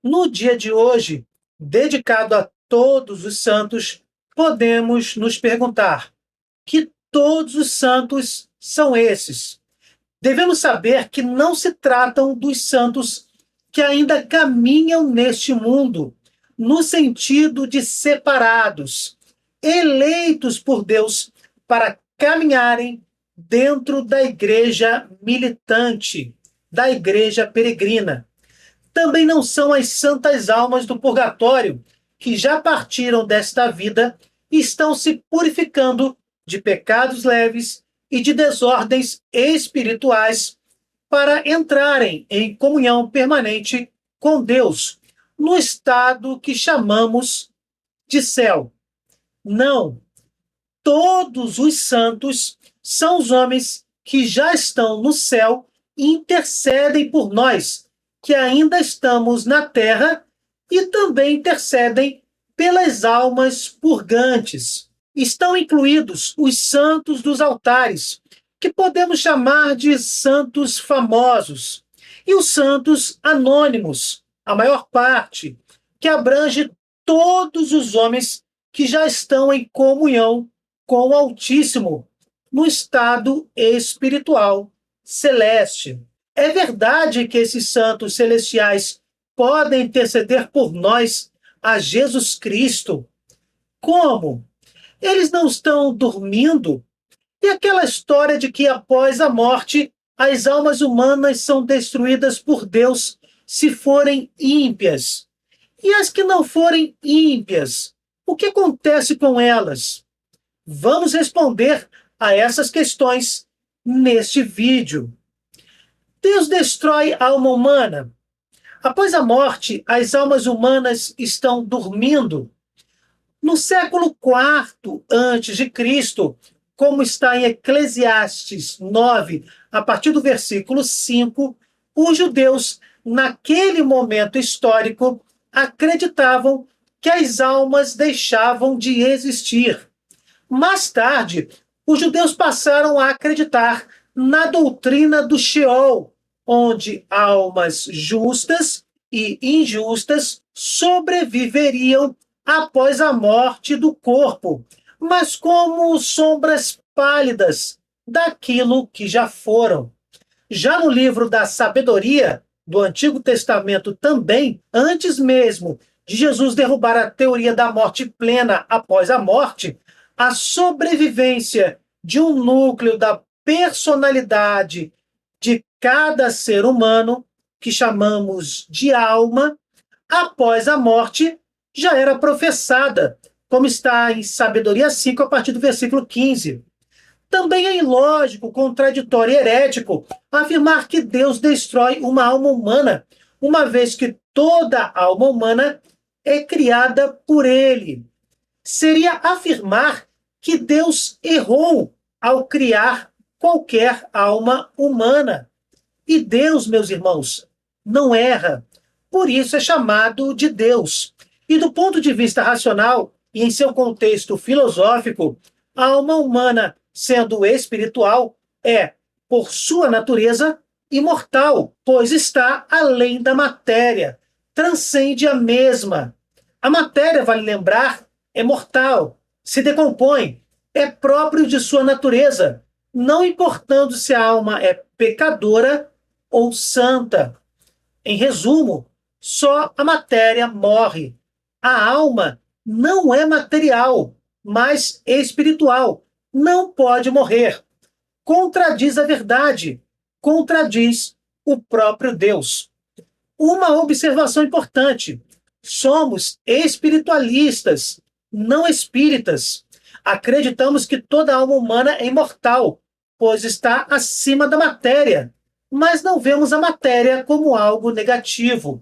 No dia de hoje, dedicado a todos os santos, podemos nos perguntar: que todos os santos são esses? Devemos saber que não se tratam dos santos que ainda caminham neste mundo, no sentido de separados, eleitos por Deus para caminharem dentro da igreja militante, da igreja peregrina. Também não são as santas almas do purgatório, que já partiram desta vida e estão se purificando de pecados leves e de desordens espirituais para entrarem em comunhão permanente com Deus, no estado que chamamos de céu. Não, todos os santos são os homens que já estão no céu e intercedem por nós, que ainda estamos na terra, e também intercedem pelas almas purgantes. Estão incluídos os santos dos altares, que podemos chamar de santos famosos, e os santos anônimos, a maior parte, que abrange todos os homens que já estão em comunhão com o Altíssimo, no estado espiritual celeste. É verdade que esses santos celestiais podem interceder por nós a Jesus Cristo. Como? Eles não estão dormindo? E aquela história de que após a morte as almas humanas são destruídas por Deus se forem ímpias. E as que não forem ímpias, o que acontece com elas? Vamos responder a essas questões neste vídeo. Deus destrói a alma humana. Após a morte, as almas humanas estão dormindo. No século IV a.C., como está em Eclesiastes 9, a partir do versículo 5, os judeus, naquele momento histórico, acreditavam que as almas deixavam de existir. Mais tarde, os judeus passaram a acreditar na doutrina do Sheol, onde almas justas e injustas sobreviveriam após a morte do corpo, mas como sombras pálidas daquilo que já foram. Já no livro da Sabedoria, do Antigo Testamento também, antes mesmo de Jesus derrubar a teoria da morte plena após a morte, a sobrevivência de um núcleo da personalidade de cada ser humano, que chamamos de alma, após a morte, já era professada, como está em Sabedoria 5, a partir do versículo 15. Também é ilógico, contraditório e herético afirmar que Deus destrói uma alma humana, uma vez que toda alma humana é criada por Ele. Seria afirmar que Deus errou ao criar qualquer alma humana. E Deus, meus irmãos, não erra. Por isso é chamado de Deus. E do ponto de vista racional, e em seu contexto filosófico, a alma humana, sendo espiritual, é, por sua natureza, imortal, pois está além da matéria, transcende a mesma. A matéria, vale lembrar, é mortal, se decompõe, é próprio de sua natureza, não importando se a alma é pecadora ou santa. Em resumo, só a matéria morre. A alma não é material, mas espiritual. Não pode morrer. Contradiz a verdade. Contradiz o próprio Deus. Uma observação importante: somos espiritualistas, não espíritas. Acreditamos que toda alma humana é imortal, pois está acima da matéria, mas não vemos a matéria como algo negativo.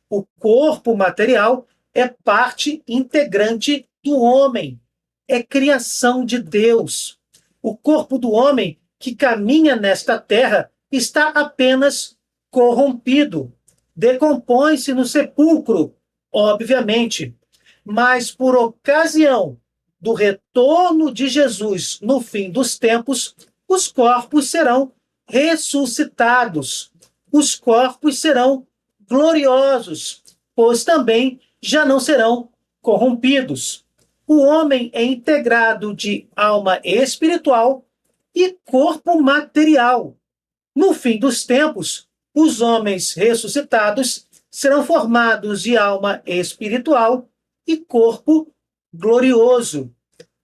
O corpo material é parte integrante do homem, é criação de Deus. O corpo do homem que caminha nesta terra está apenas corrompido, decompõe-se no sepulcro, obviamente, mas por ocasião do retorno de Jesus no fim dos tempos, os corpos serão ressuscitados, os corpos serão gloriosos, pois também já não serão corrompidos. O homem é integrado de alma espiritual e corpo material. No fim dos tempos, os homens ressuscitados serão formados de alma espiritual e corpo glorioso.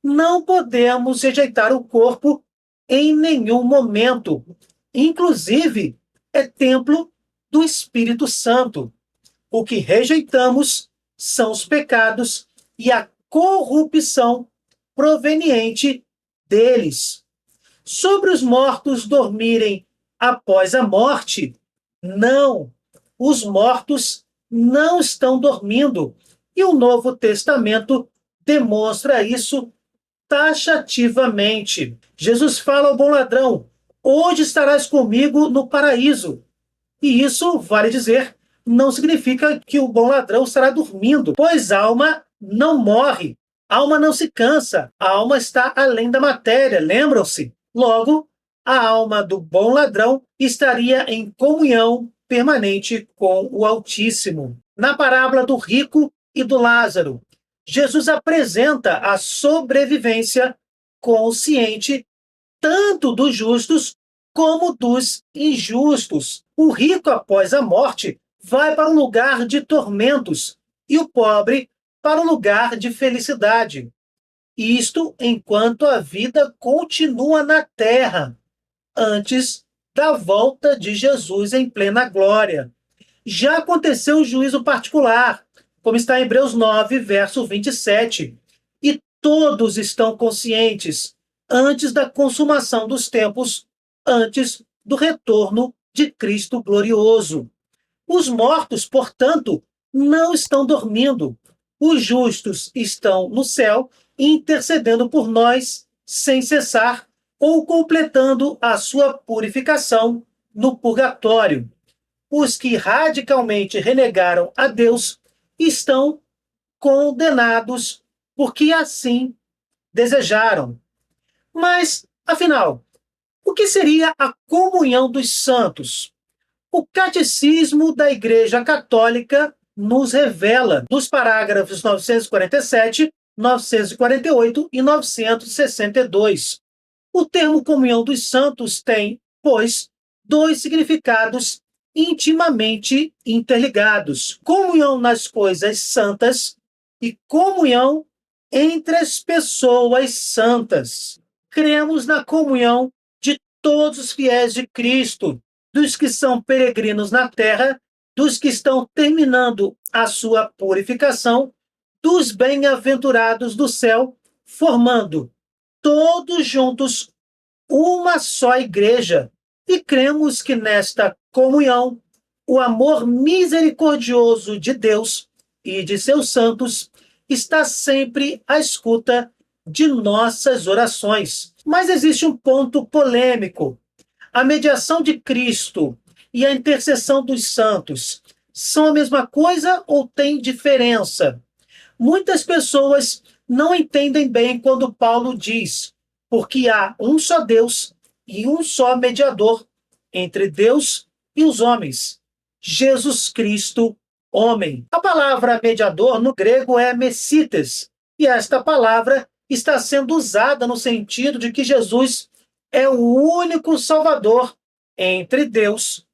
Não podemos rejeitar o corpo em nenhum momento. Inclusive, é templo do Espírito Santo. O que rejeitamos são os pecados e a corrupção proveniente deles. Sobre os mortos dormirem após a morte, não. Os mortos não estão dormindo. E o Novo Testamento demonstra isso taxativamente. Jesus fala ao bom ladrão: hoje estarás comigo no paraíso. E isso, vale dizer, não significa que o bom ladrão estará dormindo, pois a alma não morre, a alma não se cansa, a alma está além da matéria, lembram-se? Logo, a alma do bom ladrão estaria em comunhão permanente com o Altíssimo. Na parábola do rico e do Lázaro, Jesus apresenta a sobrevivência consciente tanto dos justos como dos injustos. O rico, após a morte, vai para um lugar de tormentos e o pobre para um lugar de felicidade. Isto enquanto a vida continua na terra, antes da volta de Jesus em plena glória. Já aconteceu o juízo particular, como está em Hebreus 9, verso 27, e todos estão conscientes antes da consumação dos tempos, antes do retorno de Cristo glorioso. Os mortos, portanto, não estão dormindo. Os justos estão no céu, intercedendo por nós sem cessar ou completando a sua purificação no purgatório. Os que radicalmente renegaram a Deus estão condenados porque assim desejaram. Mas, afinal, o que seria a comunhão dos santos? O Catecismo da Igreja Católica nos revela, nos parágrafos 947, 948 e 962. O termo comunhão dos santos tem, pois, dois significados intimamente interligados: comunhão nas coisas santas e comunhão entre as pessoas santas. Cremos na comunhão de todos os fiéis de Cristo, dos que são peregrinos na terra, dos que estão terminando a sua purificação, dos bem-aventurados do céu, formando todos juntos uma só igreja. E cremos que nesta comunhão o amor misericordioso de Deus e de seus santos está sempre à escuta de nossas orações. Mas existe um ponto polêmico. A mediação de Cristo e a intercessão dos santos são a mesma coisa ou têm diferença? Muitas pessoas não entendem bem quando Paulo diz: porque há um só Deus e um só mediador entre Deus e os homens, Jesus Cristo, homem. A palavra mediador no grego é messites, e esta palavra está sendo usada no sentido de que Jesus é o único Salvador entre Deus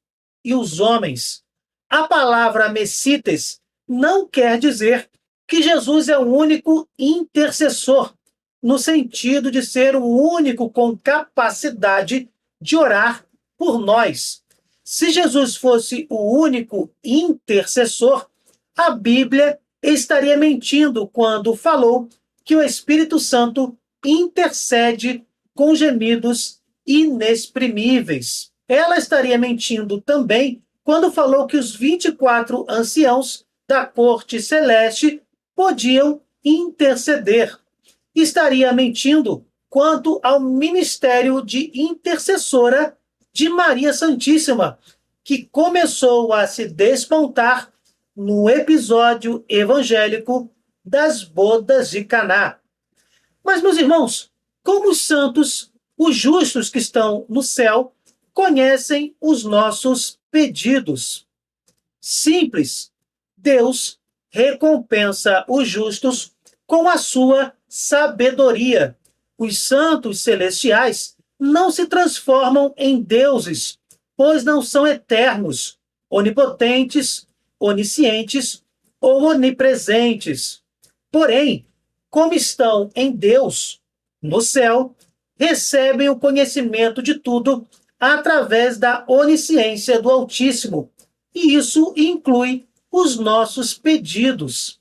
e os homens. A palavra messites não quer dizer que Jesus é o único intercessor, no sentido de ser o único com capacidade de orar por nós. Se Jesus fosse o único intercessor, a Bíblia estaria mentindo quando falou que o Espírito Santo intercede com gemidos inexprimíveis. Ela estaria mentindo também quando falou que os 24 anciãos da corte celeste podiam interceder. Estaria mentindo quanto ao ministério de intercessora de Maria Santíssima, que começou a se despontar no episódio evangélico das bodas de Caná. Mas, meus irmãos, como os santos, os justos que estão no céu, conhecem os nossos pedidos? Simples. Deus recompensa os justos com a sua sabedoria. Os santos celestiais não se transformam em deuses, pois não são eternos, onipotentes, oniscientes ou onipresentes. Porém, como estão em Deus, no céu, recebem o conhecimento de tudo através da onisciência do Altíssimo, e isso inclui os nossos pedidos.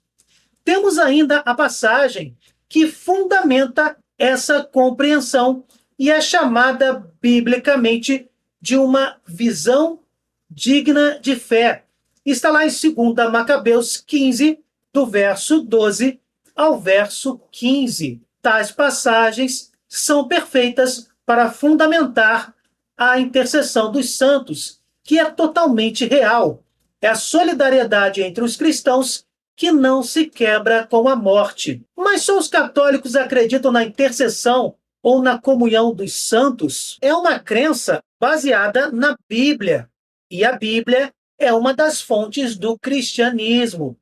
Temos ainda a passagem que fundamenta essa compreensão e é chamada biblicamente de uma visão digna de fé. Está lá em 2 Macabeus 15, do verso 12 ao verso 15. Tais passagens são perfeitas para fundamentar a intercessão dos santos, que é totalmente real. É a solidariedade entre os cristãos que não se quebra com a morte. Mas só os católicos acreditam na intercessão ou na comunhão dos santos? É uma crença baseada na Bíblia. E a Bíblia é uma das fontes do cristianismo.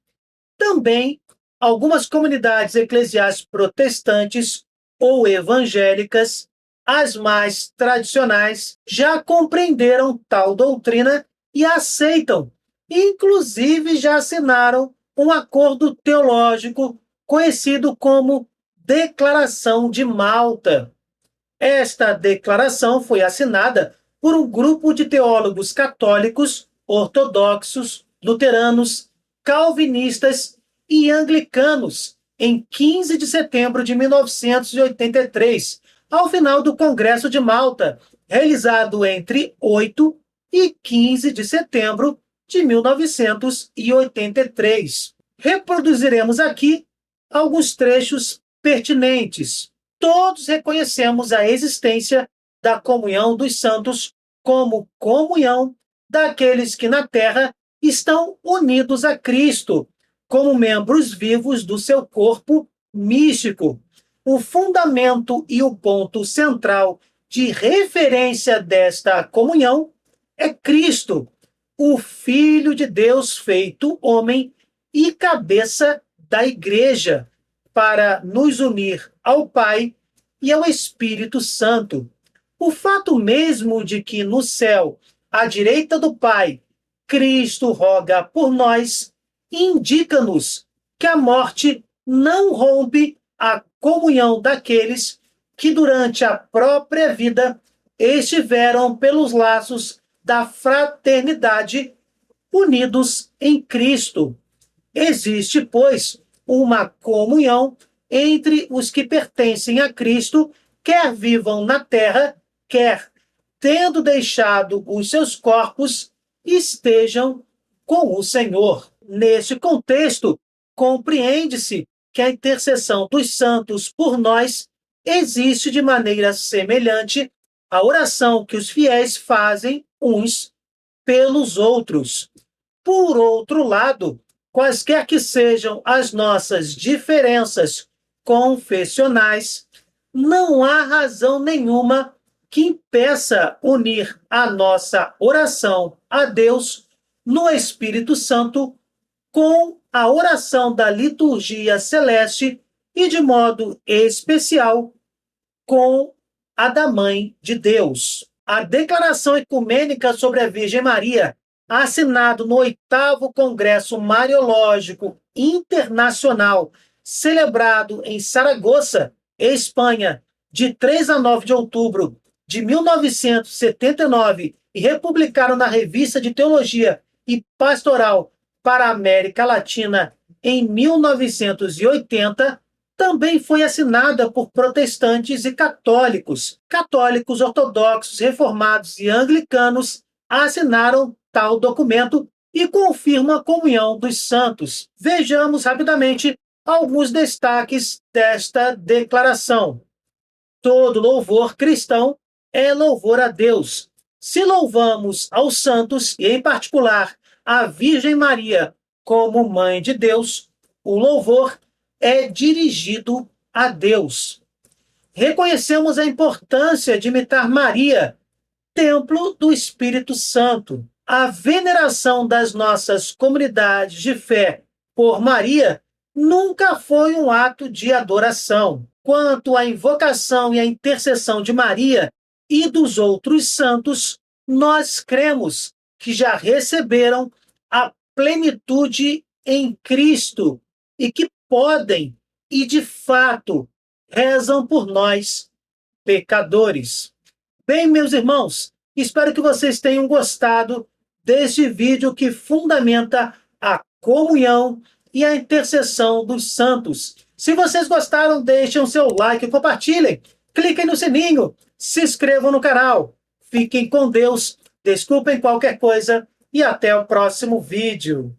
Também, algumas comunidades eclesiais protestantes ou evangélicas, as mais tradicionais, já compreenderam tal doutrina e a aceitam. Inclusive, já assinaram um acordo teológico conhecido como Declaração de Malta. Esta declaração foi assinada por um grupo de teólogos católicos, ortodoxos, luteranos, calvinistas e anglicanos em 15 de setembro de 1983, ao final do Congresso de Malta, realizado entre 8 e 15 de setembro de 1983. Reproduziremos aqui alguns trechos pertinentes. Todos reconhecemos a existência da comunhão dos santos como comunhão daqueles que na terra estão unidos a Cristo, como membros vivos do seu corpo místico. O fundamento e o ponto central de referência desta comunhão é Cristo, o Filho de Deus feito homem e cabeça da Igreja, para nos unir ao Pai e ao Espírito Santo. O fato mesmo de que no céu, à direita do Pai, Cristo roga por nós, indica-nos que a morte não rompe a comunhão daqueles que durante a própria vida estiveram pelos laços da fraternidade unidos em Cristo. Existe, pois, uma comunhão entre os que pertencem a Cristo, quer vivam na terra, quer, tendo deixado os seus corpos, estejam com o Senhor. Neste contexto, compreende-se que a intercessão dos santos por nós existe de maneira semelhante à oração que os fiéis fazem uns pelos outros. Por outro lado, quaisquer que sejam as nossas diferenças confessionais, não há razão nenhuma que impeça unir a nossa oração a Deus no Espírito Santo com a oração da liturgia celeste e, de modo especial, com a da Mãe de Deus. A Declaração Ecumênica sobre a Virgem Maria, assinado no 8º Congresso Mariológico Internacional, celebrado em Saragoça, Espanha, de 3 a 9 de outubro de 1979 e republicado na Revista de Teologia e Pastoral para a América Latina em 1980, também foi assinada por protestantes e católicos. Católicos ortodoxos, reformados e anglicanos assinaram tal documento e confirma a comunhão dos santos. Vejamos rapidamente alguns destaques desta declaração. Todo louvor cristão é louvor a Deus. Se louvamos aos santos, e em particular a Virgem Maria como Mãe de Deus, o louvor é dirigido a Deus. Reconhecemos a importância de imitar Maria, templo do Espírito Santo. A veneração das nossas comunidades de fé por Maria nunca foi um ato de adoração. Quanto à invocação e à intercessão de Maria e dos outros santos, nós cremos que já receberam a plenitude em Cristo e que podem e de fato rezam por nós, pecadores. Bem, meus irmãos, espero que vocês tenham gostado deste vídeo que fundamenta a comunhão e a intercessão dos santos. Se vocês gostaram, deixem o seu like, compartilhem, cliquem no sininho, se inscrevam no canal. Fiquem com Deus, desculpem qualquer coisa e até o próximo vídeo.